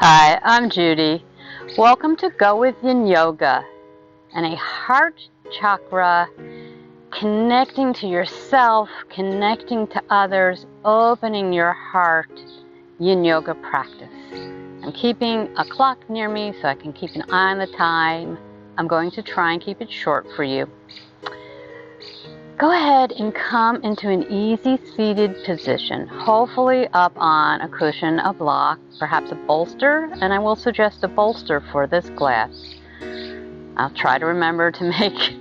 Hi, I'm Judy. Welcome to Go with Yin Yoga and a heart chakra, connecting to yourself, connecting to others, opening your heart Yin Yoga practice. I'm keeping a clock near me so I can keep an eye on the time. I'm going to try and keep it short for you. Go ahead and come into an easy seated position, hopefully up on a cushion, a block, perhaps a bolster, and I will suggest a bolster for this class. I'll try to remember to make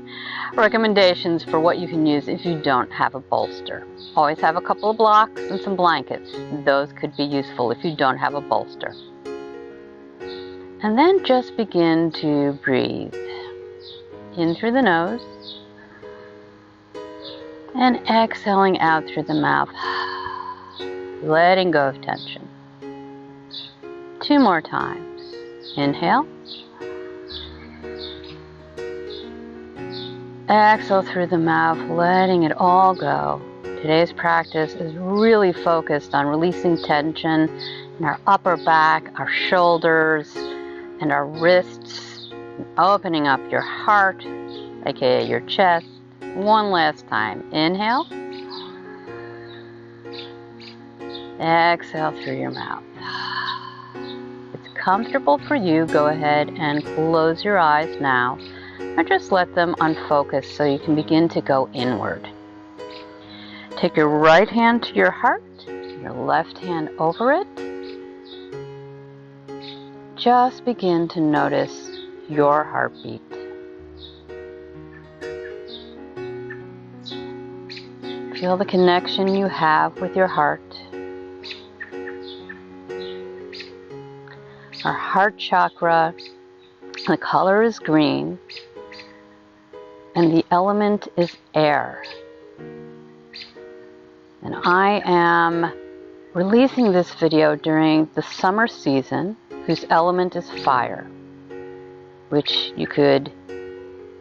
recommendations for what you can use if you don't have a bolster. Always have a couple of blocks and some blankets. Those could be useful if you don't have a bolster. And then just begin to breathe in through the nose and exhaling out through the mouth, letting go of tension. 2 more times. Inhale. Exhale through the mouth, letting it all go. Today's practice is really focused on releasing tension in our upper back, our shoulders, and our wrists, and opening up your heart, aka your chest. One last time. Inhale. Exhale through your mouth. If it's comfortable for you, go ahead and close your eyes now, or just let them unfocus so you can begin to go inward. Take your right hand to your heart, your left hand over it. Just begin to notice your heartbeat. Feel the connection you have with your heart. Our heart chakra, the color is green, and the element is air. And I am releasing this video during the summer season, whose element is fire, which you could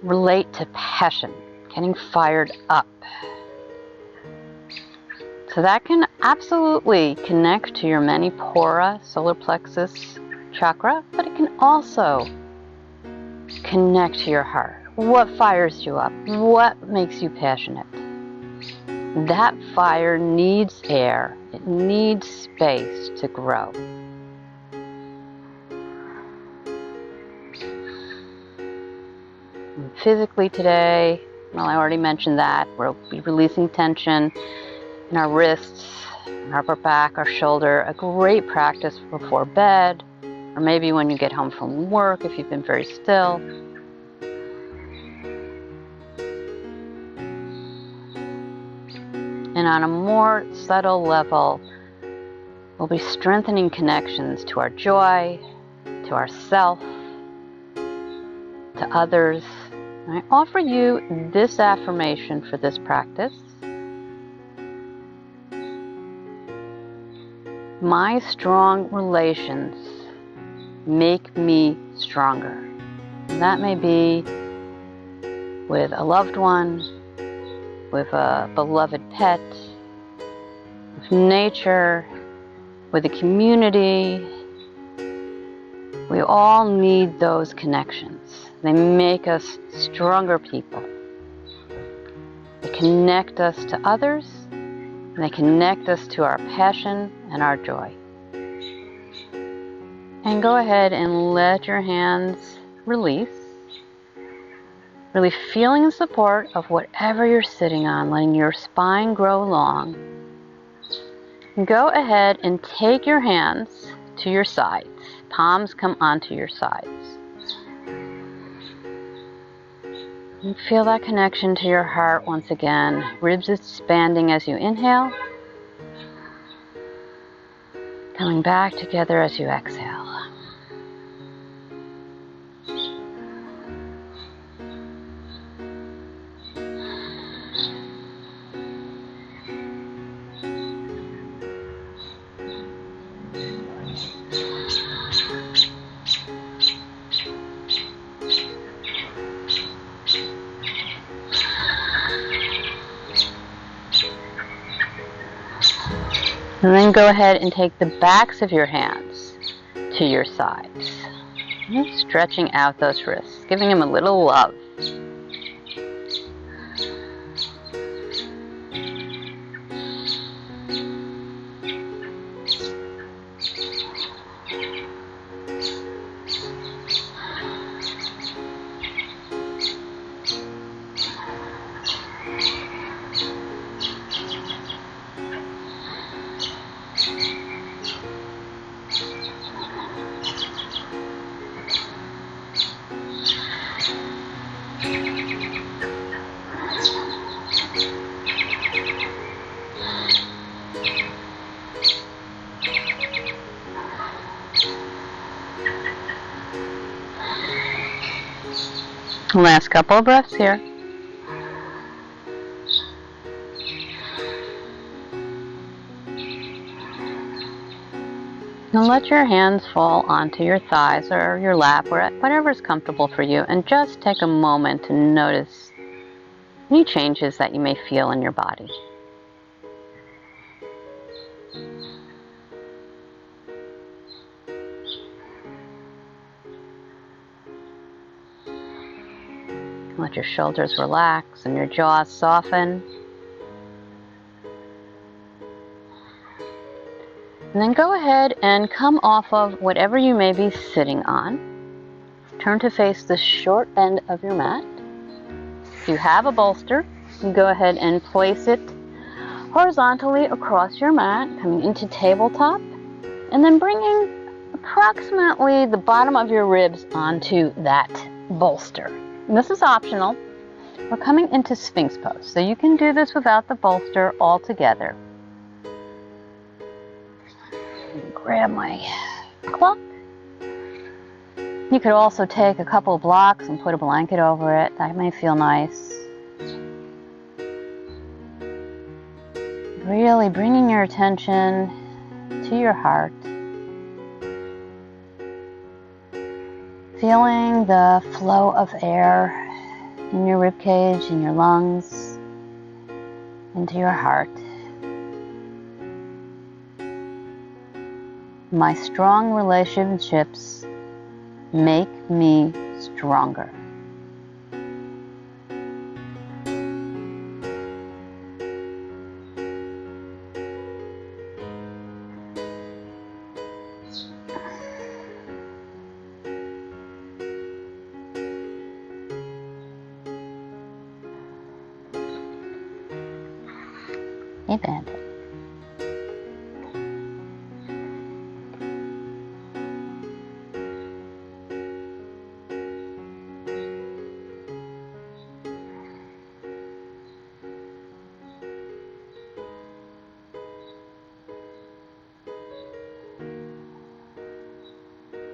relate to passion, getting fired up. So that can absolutely connect to your manipura, solar plexus chakra, but it can also connect to your heart. What fires you up? What makes you passionate? That fire needs air. It needs space to grow. And physically today, well, I already mentioned that, we'll be releasing tension in our wrists, our upper back, our shoulder. A great practice before bed, or maybe when you get home from work if you've been very still. And on a more subtle level, we'll be strengthening connections to our joy, to ourself, to others. And I offer you this affirmation for this practice. My strong relations make me stronger. And that may be with a loved one, with a beloved pet, with nature, with a community. We all need those connections. They make us stronger people. They connect us to others, and they connect us to our passion and our joy. And go ahead and let your hands release. Really feeling the support of whatever you're sitting on, letting your spine grow long. And go ahead and take your hands to your sides. Palms come onto your sides. And feel that connection to your heart once again. Ribs expanding as you inhale. Coming back together as you exhale. And then go ahead and take the backs of your hands to your sides. And stretching out those wrists, giving them a little love. Last couple of breaths here. And let your hands fall onto your thighs or your lap, or whatever is comfortable for you, and just take a moment to notice any changes that you may feel in your body. Let your shoulders relax and your jaw soften. And then go ahead and come off of whatever you may be sitting on. Turn to face the short end of your mat. If you have a bolster, you go ahead and place it horizontally across your mat, coming into tabletop, and then bringing approximately the bottom of your ribs onto that bolster. And this is optional. We're coming into Sphinx pose, so you can do this without the bolster altogether. Grab my clock. You could also take a couple of blocks and put a blanket over it. That may feel nice. Really bringing your attention to your heart. Feeling the flow of air in your ribcage, in your lungs, into your heart. My strong relationships make me stronger. Hey, Bandit.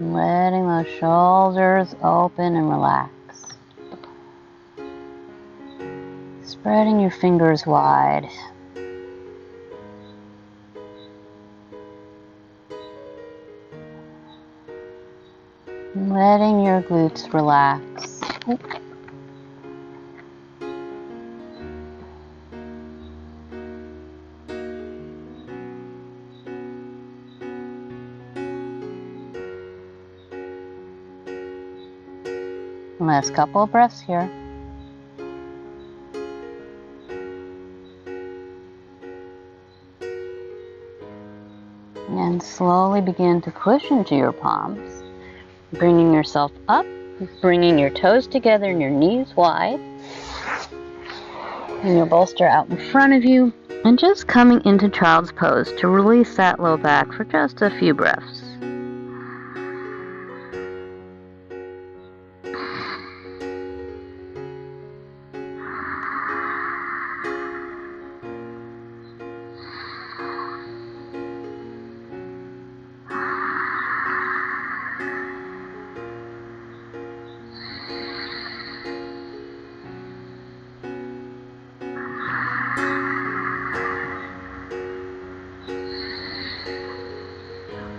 Letting those shoulders open and relax. Spreading your fingers wide. Letting your glutes relax. Last couple of breaths here. And slowly begin to push into your palms, bringing yourself up, bringing your toes together and your knees wide, and your bolster out in front of you, and just coming into child's pose to release that low back for just a few breaths.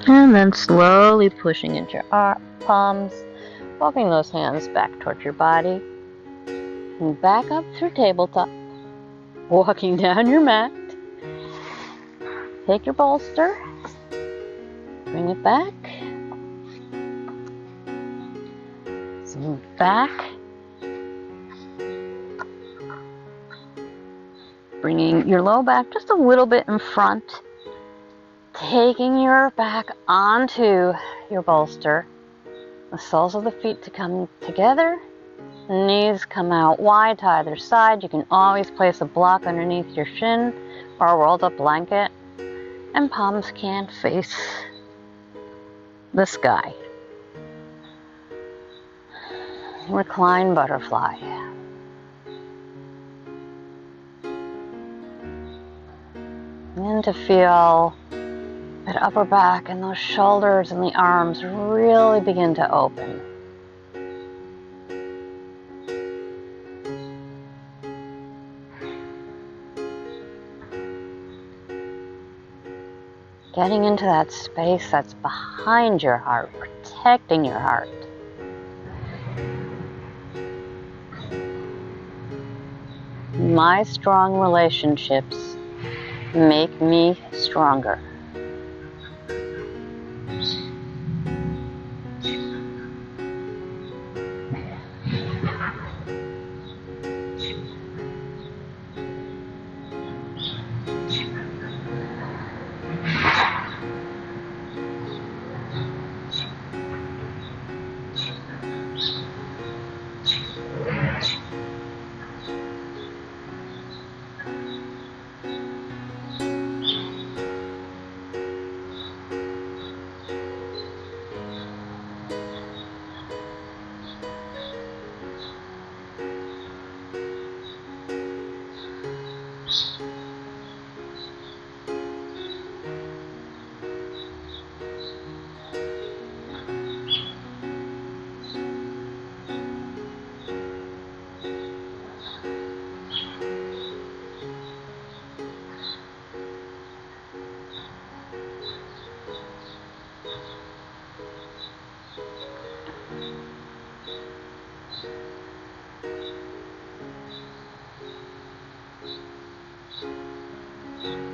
And then slowly pushing into your palms, walking those hands back towards your body, and back up through tabletop, walking down your mat. Take your bolster, bring it back, knees back. Bringing your low back just a little bit in front. Taking your back onto your bolster. The soles of the feet to come together. Knees come out wide to either side. You can always place a block underneath your shin or a rolled up blanket. And palms can face the sky. Recline butterfly. And to feel that upper back and those shoulders and the arms really begin to open. Getting into that space that's behind your heart, protecting your heart. My strong relationships make me stronger.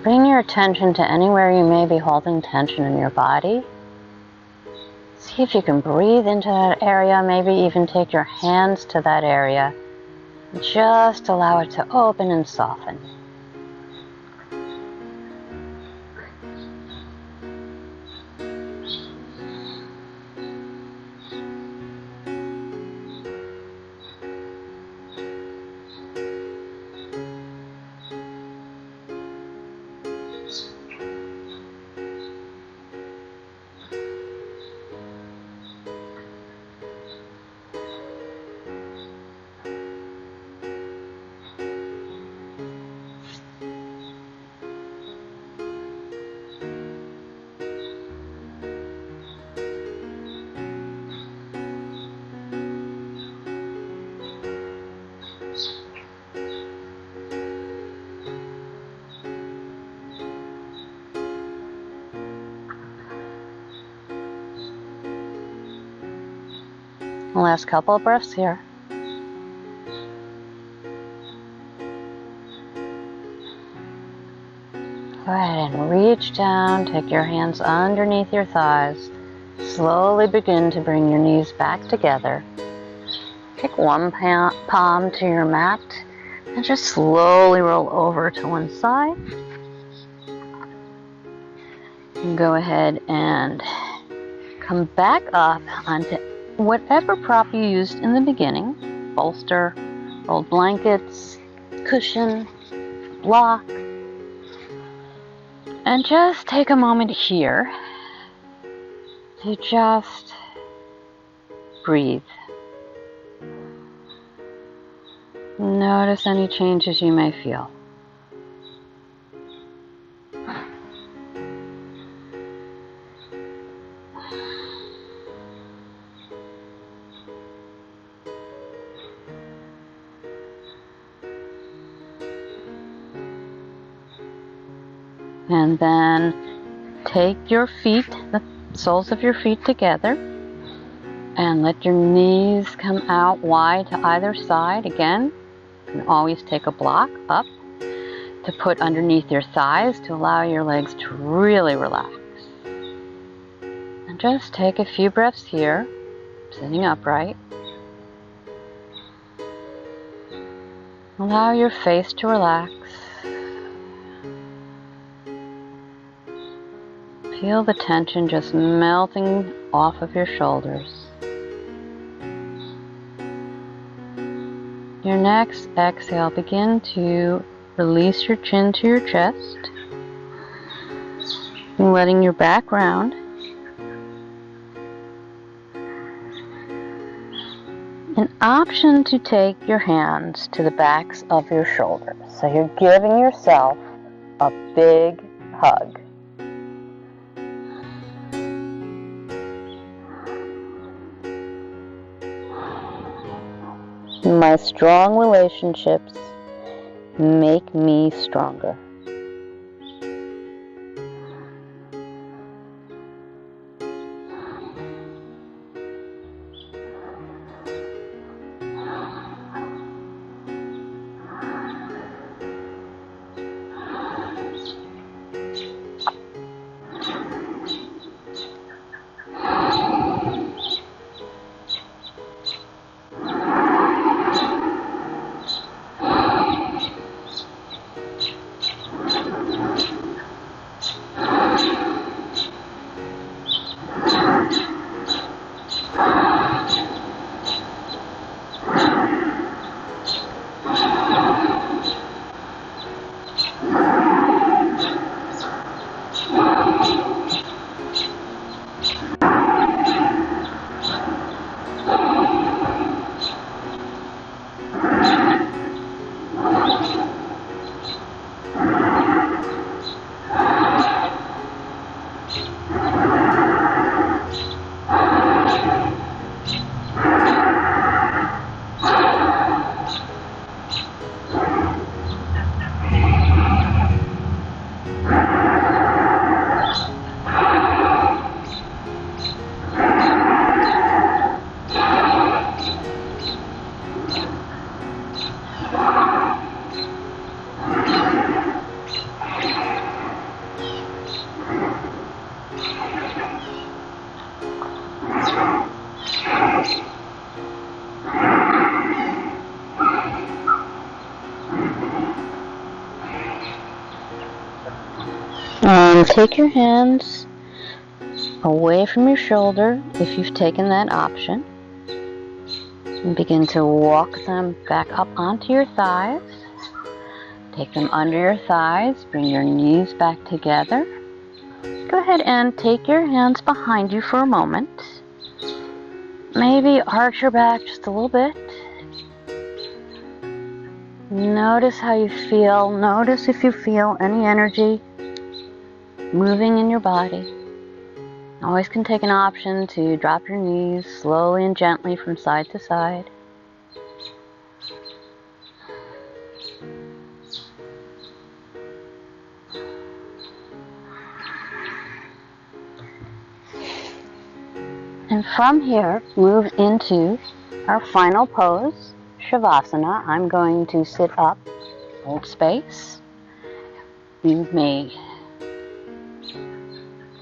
Bring your attention to anywhere you may be holding tension in your body. See if you can breathe into that area, maybe even take your hands to that area. Just allow it to open and soften. Last couple of breaths here. Go ahead and reach down, take your hands underneath your thighs. Slowly begin to bring your knees back together. Take one palm to your mat and just slowly roll over to one side. And go ahead and come back up onto whatever prop you used in the beginning. Bolster, rolled blankets, cushion, block. And just take a moment here to just breathe. Notice any changes you may feel. And then take your feet, the soles of your feet together, and let your knees come out wide to either side. Again, you can always take a block up to put underneath your thighs to allow your legs to really relax. And just take a few breaths here, sitting upright. Allow your face to relax. Feel the tension just melting off of your shoulders. Your next exhale, begin to release your chin to your chest, and letting your back round. An option to take your hands to the backs of your shoulders. So you're giving yourself a big hug. My strong relationships make me stronger. Take your hands away from your shoulder if you've taken that option. And begin to walk them back up onto your thighs. Take them under your thighs. Bring your knees back together. Go ahead and take your hands behind you for a moment. Maybe arch your back just a little bit. Notice how you feel. Notice if you feel any energy moving in your body. Always can take an option to drop your knees slowly and gently from side to side. And from here, move into our final pose, Savasana. I'm going to sit up, hold space. You may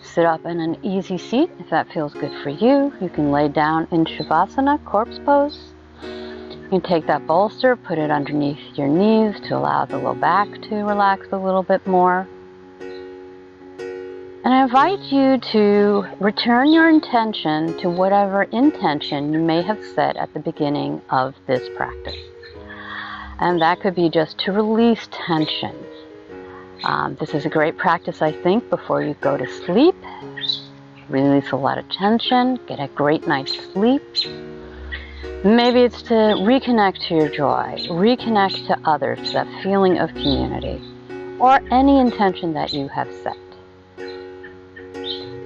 sit up in an easy seat if that feels good for you. You can lay down in Savasana, corpse pose. You can take that bolster, put it underneath your knees to allow the low back to relax a little bit more. And I invite you to return your intention to whatever intention you may have set at the beginning of this practice. And that could be just to release tension. This is a great practice, I think, before you go to sleep. Release a lot of tension, get a great night's sleep. Maybe it's to reconnect to your joy, reconnect to others, to that feeling of community, or any intention that you have set.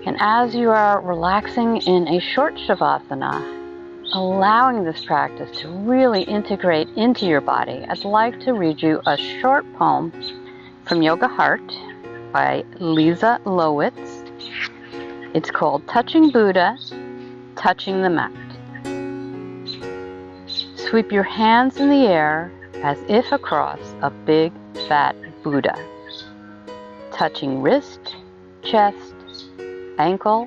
And as you are relaxing in a short Savasana, allowing this practice to really integrate into your body, I'd like to read you a short poem from Yoga Heart by Lisa Lowitz. It's called Touching Buddha, Touching the Mat. Sweep your hands in the air as if across a big fat Buddha. Touching wrist, chest, ankle,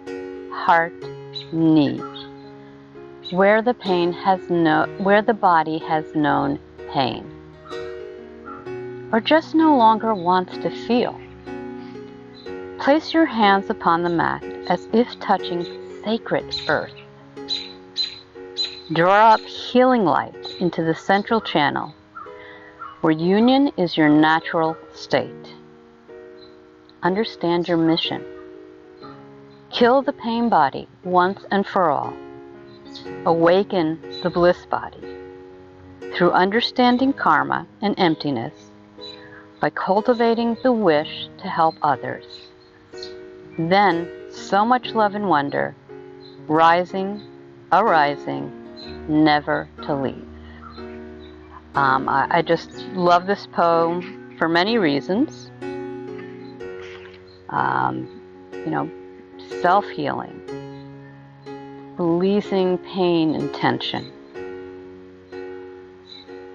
heart, knee. Where the body has known pain. or just no longer wants to feel. Place your hands upon the mat as if touching sacred earth. Draw up healing light into the central channel, where union is your natural state. Understand your mission. Kill the pain body once and for all. Awaken the bliss body through understanding karma and emptiness by cultivating the wish to help others. Then, so much love and wonder, rising, arising, never to leave. I just love this poem for many reasons. Self-healing, releasing pain and tension,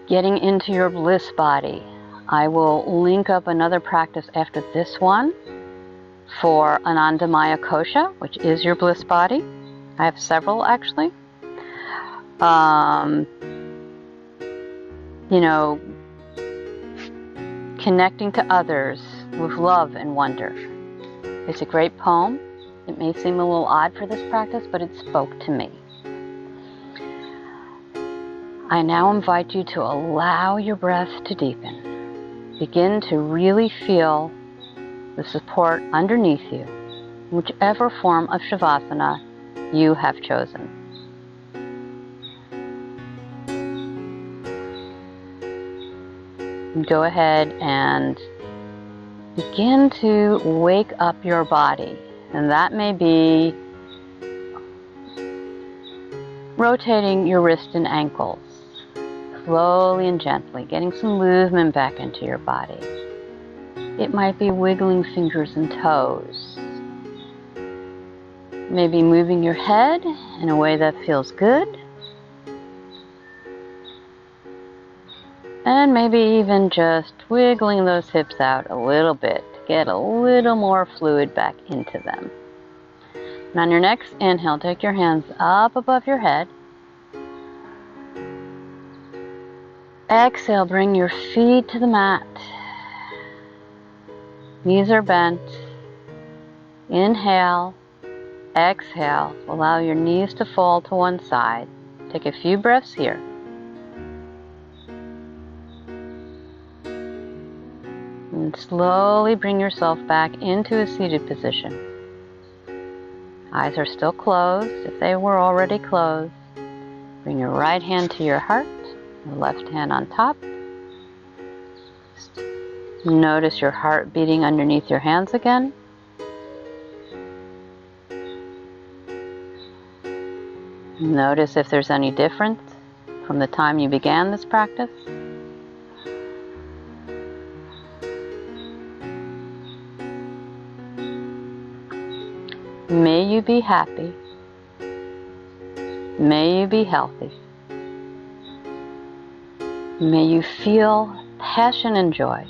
getting into your bliss body. I will link up another practice after this one for Anandamaya Kosha, which is your bliss body. I have several actually. Connecting to others with love and wonder. It's a great poem. It may seem a little odd for this practice, but it spoke to me. I now invite you to allow your breath to deepen. Begin to really feel the support underneath you, whichever form of Savasana you have chosen. Go ahead and begin to wake up your body, and that may be rotating your wrists and ankles, slowly and gently, getting some movement back into your body. It might be wiggling fingers and toes, maybe moving your head in a way that feels good, and maybe even just wiggling those hips out a little bit to get a little more fluid back into them. And on your next inhale, take your hands up above your head. Exhale, bring your feet to the mat. Knees are bent. Inhale, exhale. Allow your knees to fall to one side. Take a few breaths here. And slowly bring yourself back into a seated position. Eyes are still closed. If they were already closed, bring your right hand to your heart, your left hand on top. Notice your heart beating underneath your hands again. Notice if there's any difference from the time you began this practice. May you be happy. May you be healthy. May you feel passion and joy.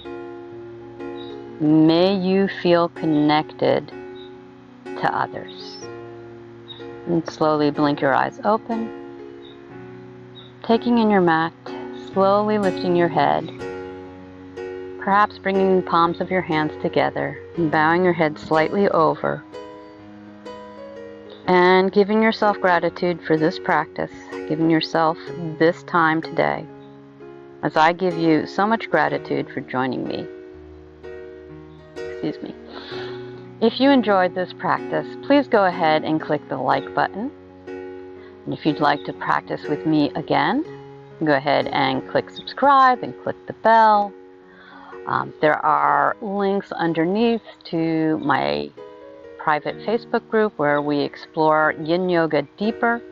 May you feel connected to others. And slowly blink your eyes open. Taking in your mat, slowly lifting your head. Perhaps bringing the palms of your hands together and bowing your head slightly over. And giving yourself gratitude for this practice, giving yourself this time today, as I give you so much gratitude for joining me. Excuse me. If you enjoyed this practice, please go ahead and click the like button. And if you'd like to practice with me again, go ahead and click subscribe and click the bell. There are links underneath to my private Facebook group where we explore Yin Yoga deeper.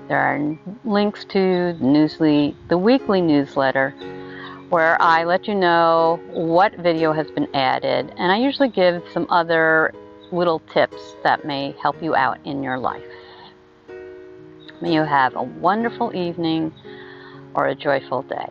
There are links to the weekly newsletter where I let you know what video has been added, and I usually give some other little tips that may help you out in your life. May you have a wonderful evening or a joyful day.